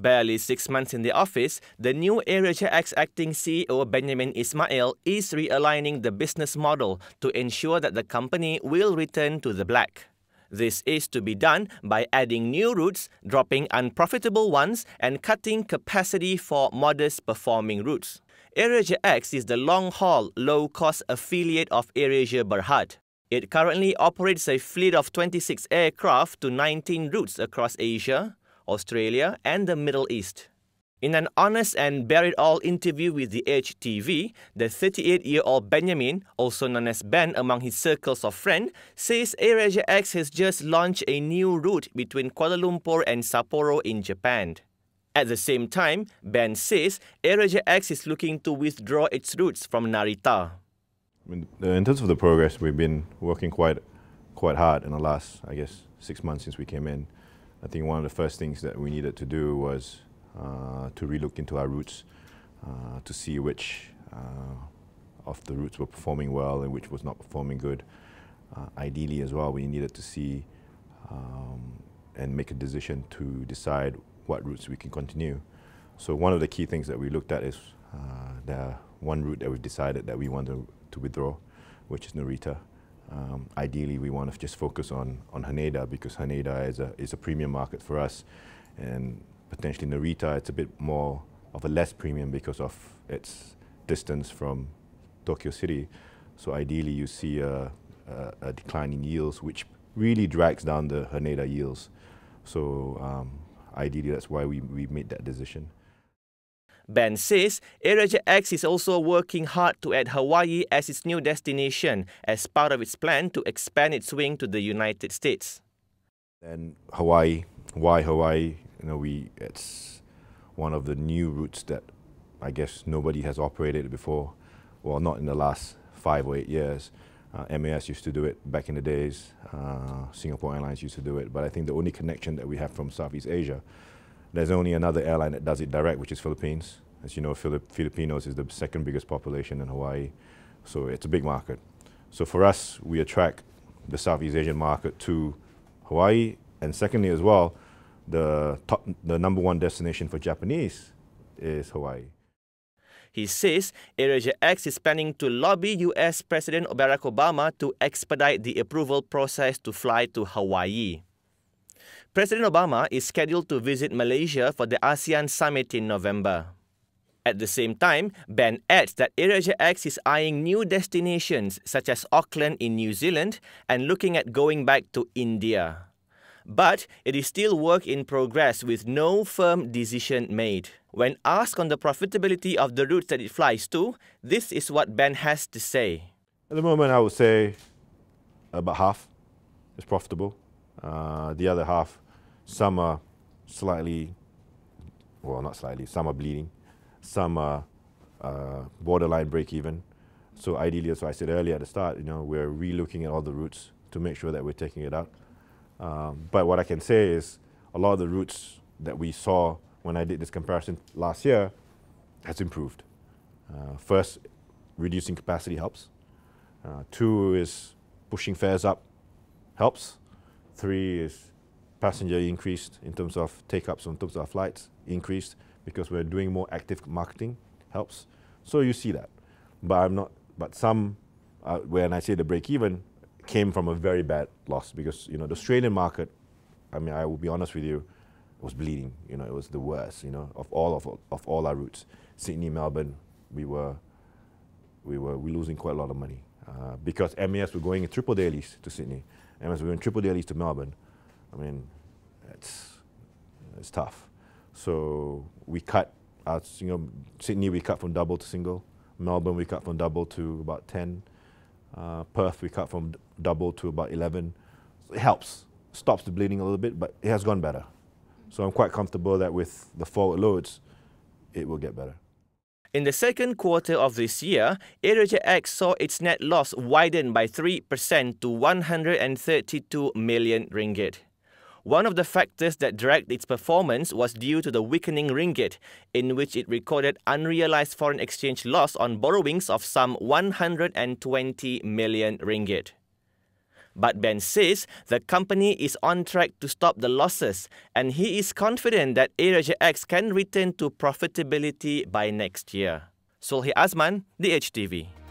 Barely 6 months in the office, the new Airasia X acting CEO Benyamin Ismail is realigning the business model to ensure that the company will return to the black. This is to be done by adding new routes, dropping unprofitable ones, and cutting capacity for modest-performing routes. Airasia X is the long-haul, low-cost affiliate of Airasia Berhad. It currently operates a fleet of 26 aircraft to 19 routes across Asia, Australia, and the Middle East. In an honest and bear-it-all interview with The Edge TV, the 38-year-old Benyamin, also known as Ben among his circles of friends, says Airasia X has just launched a new route between Kuala Lumpur and Sapporo in Japan. At the same time, Ben says Airasia X is looking to withdraw its routes from Narita. In terms of the progress, we've been working quite hard in the last, 6 months since we came in. I think one of the first things that we needed to do was to relook into our routes, to see which of the routes were performing well and which was not performing good. Ideally as well, we needed to see and make a decision to decide what routes we can continue. So one of the key things that we looked at is the one route that we've decided that we want to withdraw, which is Narita. Ideally, we want to just focus on Haneda, because Haneda is a premium market for us, and potentially Narita, it's a bit more of a less premium because of its distance from Tokyo City. So ideally, you see a decline in yields, which really drags down the Haneda yields. So ideally, that's why we made that decision. Ben says Airasia X is also working hard to add Hawaii as its new destination as part of its plan to expand its wing to the United States. And Hawaii, why Hawaii? It's one of the new routes that I guess nobody has operated before. Well, not in the last 5 or 8 years. MAS used to do it back in the days. Singapore Airlines used to do it. But I think the only connection that we have from Southeast Asia, there's only another airline that does it direct, which is Philippines. As you know, Filipinos is the second biggest population in Hawaii, so it's a big market. So for us, we attract the Southeast Asian market to Hawaii, and secondly as well, the number one destination for Japanese is Hawaii. He says Airasia X is planning to lobby US President Barack Obama to expedite the approval process to fly to Hawaii. President Obama is scheduled to visit Malaysia for the ASEAN summit in November. At the same time, Ben adds that Airasia X is eyeing new destinations such as Auckland in New Zealand and looking at going back to India. But it is still work in progress with no firm decision made. When asked on the profitability of the routes that it flies to, this is what Ben has to say. At the moment, I would say about half is profitable. The other half, some are slightly, well, not slightly, some are bleeding. Some are borderline break-even. So ideally, as I said earlier at the start, we're re-looking at all the routes to make sure that we're taking it out. But what I can say is a lot of the routes that we saw when I did this comparison last year has improved. First, reducing capacity helps. 2 is pushing fares up helps. 3 is passenger increased in terms of take-ups, in terms of flights increased, because we're doing more active marketing helps. So you see that. But some, when I say the break-even, came from a very bad loss, because the Australian market, I will be honest with you, it was bleeding. It was the worst. Of all our routes, Sydney, Melbourne, we were losing quite a lot of money because MAS were going in triple dailies to Sydney, MAS were going triple dailies to Melbourne. It's tough. So we cut Sydney we cut from double to single, Melbourne we cut from double to about 10. Perth, we cut from double to about 11. It helps, stops the bleeding a little bit, but it has gone better. So I'm quite comfortable that with the forward loads, it will get better. In the second quarter of this year, Airasia X saw its net loss widen by 3% to 132 million ringgit. One of the factors that dragged its performance was due to the weakening ringgit, in which it recorded unrealized foreign exchange loss on borrowings of some 120 million ringgit. But Ben says the company is on track to stop the losses, and he is confident that Airasia X can return to profitability by next year. Sulhi Azman, DHTV.